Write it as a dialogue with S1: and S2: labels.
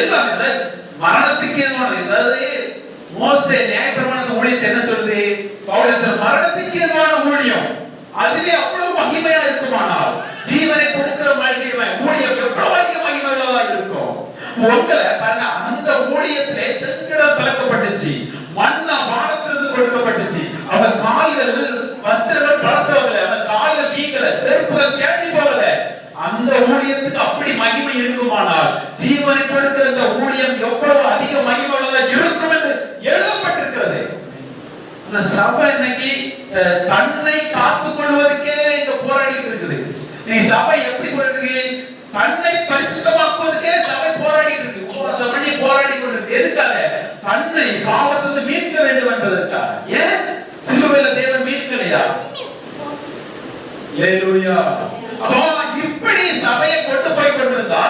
S1: எல்லாமே மரணத்துக்கு ஏதுவானது. அதாவது மோசே நியாயப்பிரமாண ஊழியத்தை என்ன சொல்லுது? பவுல் மரணத்துக்கு ஏதுவான ஊழியம் அதுவே அவ்வளவு மகிமையா இருக்குமானால் ஜீவனை கொடுக்கிற ஊழியம் எவ்வளவு அதிக மகிமை உள்ளதா இருக்கும். உங்களை பாருங்க, அந்த ஊழியத்திலே செங்கடம் கலக்கப்பட்டுச்சு, மண்ணா வானத்திலிருந்து கொடுக்கப்பட்டுச்சு. அவங்க கால்கள் வஸ்திரங்கள் பழசவர்கள, அவங்க கால்கள் வீங்கல, செருப்புகள் தேடி போகல. அந்த ஊழியத்துக்கு அப்படி மகிமை இருக்குமானால் ஜீவனை கொடுக்கிற இந்த ஊழியம் எவ்வளவு அதிக மகிமை உள்ளதா இருக்கும் என்று எழுதப்பட்டிருக்கிறது. அந்த சபை இன்னைக்கு தன்னை காத்துக் கொள்வதற்கே இங்க போராடிட்டு இருக்குது. நீ சபை எப்படி போராடுது? தன்னை பரிசுத்தமாக்குவதற்கே சபை போராடிட்டு இருக்கு. உபவாசம் பண்ணி போராடி கொண்டிருக்கு. எதுக்காக? தன்னை பாவத்திலிருந்து மீட்க வேண்டும் என்பதற்காக. ஏன் சிலுவையில தேவன் மீட்கலையா? அல்லேலூயா.